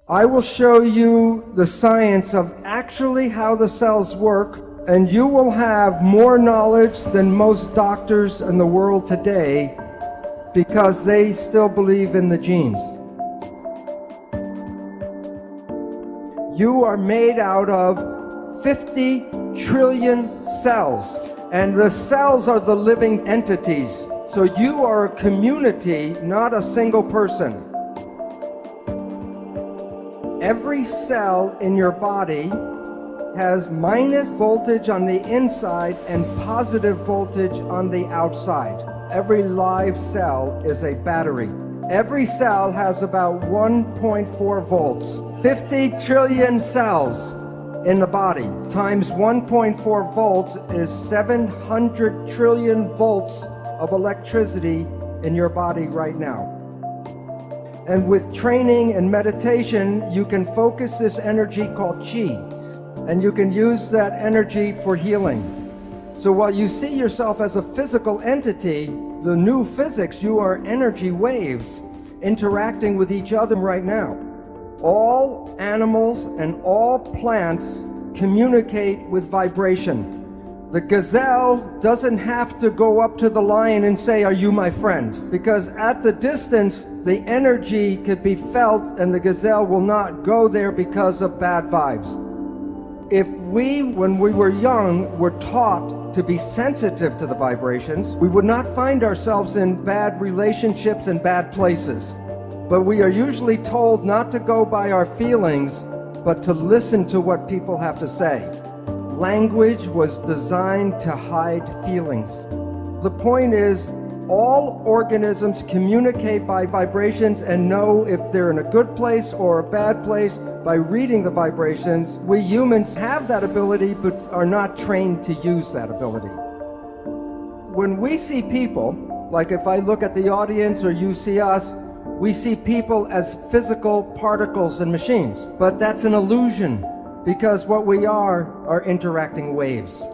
I will show you the science of actually how the cells work, and you will have more knowledge than most doctors in the world today because they still believe in the genes. You are made out of 50 trillion cells, and the cells are the living entities. So you are a community, not a single person. Every cell in your body has minus voltage on the inside and positive voltage on the outside. Every live cell is a battery. Every cell has about 1.4 volts. 50 trillion cells in the body times 1.4 volts is 700 trillion volts of electricity in your body right now. And with training and meditation, you can focus this energy called chi, and you can use that energy for healing. So while you see yourself as a physical entity, the new physics, you are energy waves interacting with each other right now. All animals and all plants communicate with vibration. The gazelle doesn't have to go up to the lion and say, "Are you my friend?" Because at the distance, the energy could be felt and the gazelle will not go there because of bad vibes. If we, when we were young, were taught to be sensitive to the vibrations, we would not find ourselves in bad relationships and bad places. But we are usually told not to go by our feelings, but to listen to what people have to say. Language was designed to hide feelings. The point is, all organisms communicate by vibrations and know if they're in a good place or a bad place by reading the vibrations. We humans have that ability but are not trained to use that ability. When we see people, like if I look at the audience or you see us, we see people as physical particles and machines. But that's an illusion, because what we are interacting waves.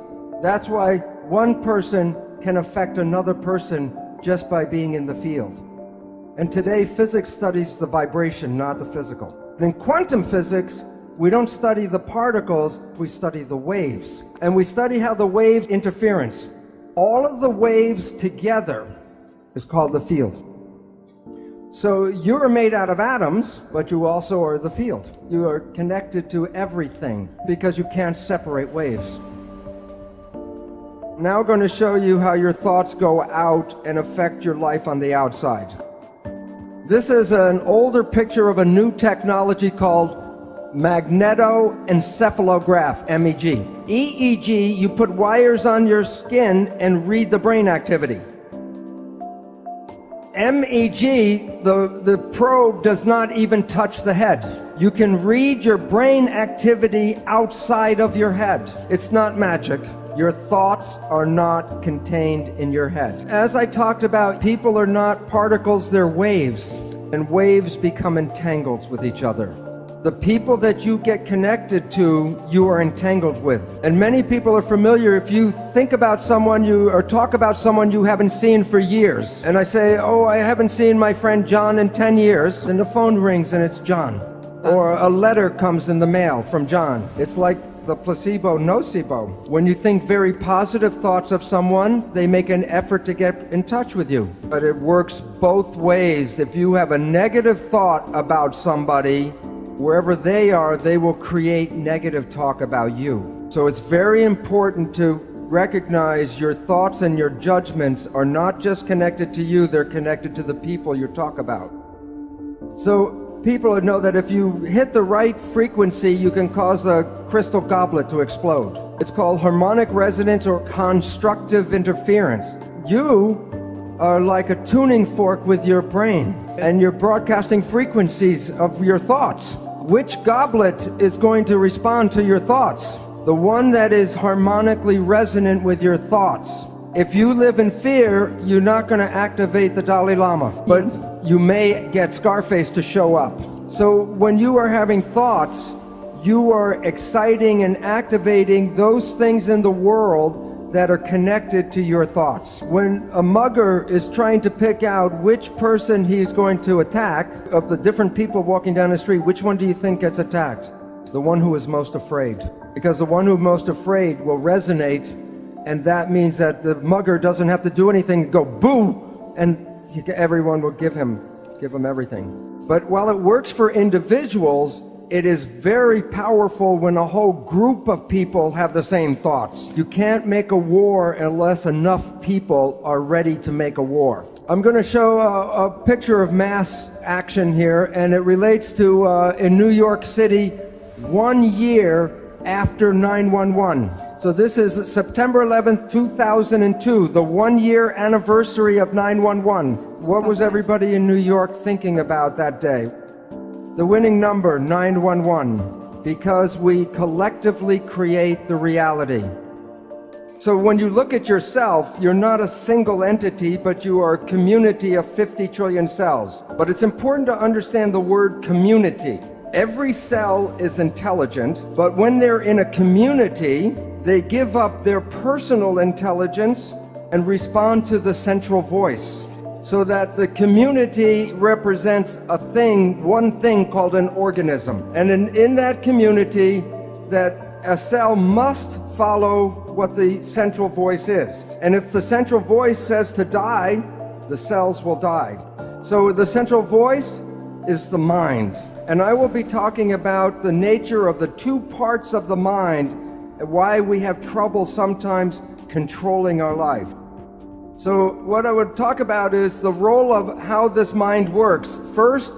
That's why one person can affect another person just by being in the field. And today, physics studies the vibration, not the physical. In quantum physics, we don't study the particles, we study the waves. And we study how the waves interference. All of the waves together is called the field. So you're made out of atoms, but you also are the field. You are connected to everything because you can't separate waves. Now I'm going to show you how your thoughts go out and affect your life on the outside. This is an older picture of a new technology called magnetoencephalograph, MEG. EEG, you put wires on your skin and read the brain activity. MEG, the probe does not even touch the head. You can read your brain activity outside of your head. It's not magic. Your thoughts are not contained in your head. As I talked about, people are not particles, they're waves. And waves become entangled with each other. The people that you get connected to, you are entangled with. And many people are familiar if you think about someone or talk about someone you haven't seen for years. And I say, "Oh, I haven't seen my friend John in 10 years. And the phone rings and it's John. Or a letter comes in the mail from John. It's like the placebo, nocebo. When you think very positive thoughts of someone, they make an effort to get in touch with you. But it works both ways. If you have a negative thought about somebody, wherever they are, they will create negative talk about you. So it's very important to recognize your thoughts and your judgments are not just connected to you, they're connected to the people you talk about. So people know that if you hit the right frequency, you can cause a crystal goblet to explode. It's called harmonic resonance or constructive interference. You are like a tuning fork with your brain, and you're broadcasting frequencies of your thoughts. Which goblet is going to respond to your thoughts? The one that is harmonically resonant with your thoughts. If you live in fear, you're not going to activate the Dalai Lama, but you may get Scarface to show up. So when you are having thoughts, you are exciting and activating those things in the world that are connected to your thoughts. When a mugger is trying to pick out which person he's going to attack, of the different people walking down the street, which one do you think gets attacked? The one who is most afraid. Because the one who's most afraid will resonate, and that means that the mugger doesn't have to do anything, go boo, and everyone will give him everything. But while it works for individuals, it is very powerful when a whole group of people have the same thoughts. You can't make a war unless enough people are ready to make a war. I'm going to show a picture of mass action here, and it relates to in New York City, 1 year after 9/11. So this is September 11th, 2002, the 1-year anniversary of 9/11. What was everybody in New York thinking about that day? The winning number, 911, because we collectively create the reality. So when you look at yourself, you're not a single entity, but you are a community of 50 trillion cells. But it's important to understand the word community. Every cell is intelligent, but when they're in a community, they give up their personal intelligence and respond to the central voice. So that the community represents a thing, one thing called an organism. And in that community, that a cell must follow what the central voice is. And if the central voice says to die, the cells will die. So the central voice is the mind. And I will be talking about the nature of the two parts of the mind and why we have trouble sometimes controlling our life. So what I would talk about is the role of how this mind works. First,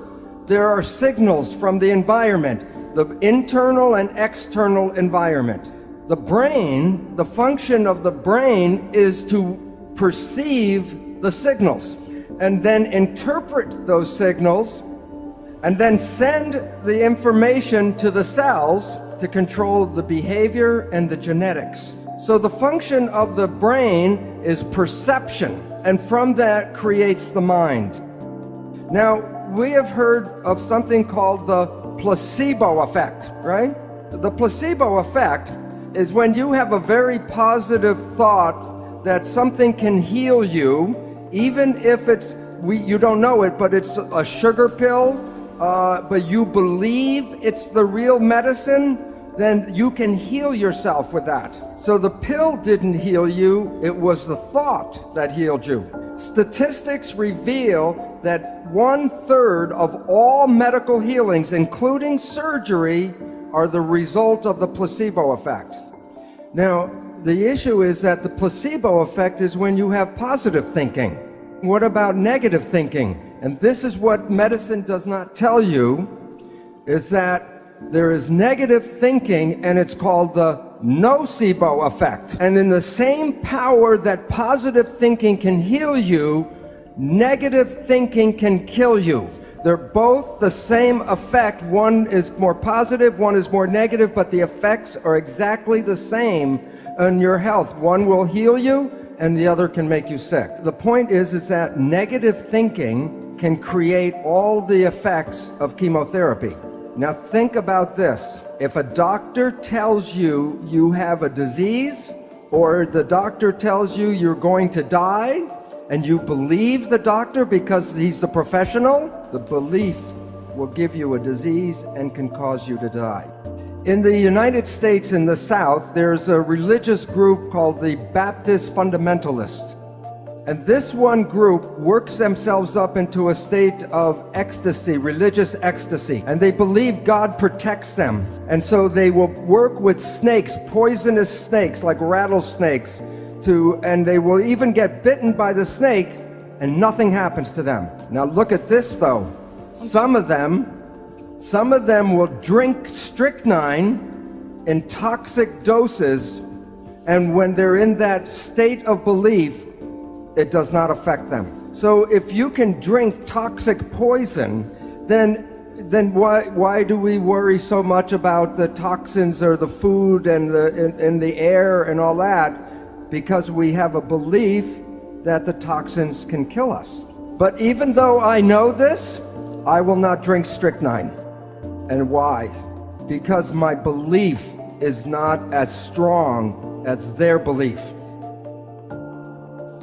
there are signals from the environment, the internal and external environment. The brain, the function of the brain is to perceive the signals and then interpret those signals and then send the information to the cells to control the behavior and the genetics. So the function of the brain is perception, and from that creates the mind. Now, we have heard of something called the placebo effect, right? The placebo effect is when you have a very positive thought that something can heal you, even if you don't know it, but it's a sugar pill, but you believe it's the real medicine, then you can heal yourself with that. So the pill didn't heal you, it was the thought that healed you. Statistics reveal that 1/3 of all medical healings, including surgery, are the result of the placebo effect. Now, the issue is that the placebo effect is when you have positive thinking. What about negative thinking? And this is what medicine does not tell you, is that there is negative thinking, and it's called the nocebo effect. And in the same power that positive thinking can heal you, negative thinking can kill you. They're both the same effect. One is more positive, one is more negative, but the effects are exactly the same on your health. One will heal you, and the other can make you sick. The point is that negative thinking can create all the effects of chemotherapy. Now think about this. If a doctor tells you you have a disease, or the doctor tells you you're going to die, and you believe the doctor because he's the professional, the belief will give you a disease and can cause you to die. In the United States, in the South, there's a religious group called the Baptist Fundamentalists. And this one group works themselves up into a state of ecstasy, religious ecstasy. And they believe God protects them. And so they will work with snakes, poisonous snakes like rattlesnakes, and they will even get bitten by the snake and nothing happens to them. Now look at this though. Some of them will drink strychnine in toxic doses, and when they're in that state of belief, it does not affect them. So if you can drink toxic poison, then why do we worry so much about the toxins or the food and the air and all that? Because we have a belief that the toxins can kill us. But even though I know this, I will not drink strychnine. And why? Because my belief is not as strong as their belief.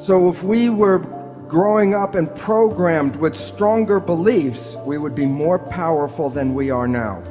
So if we were growing up and programmed with stronger beliefs, we would be more powerful than we are now.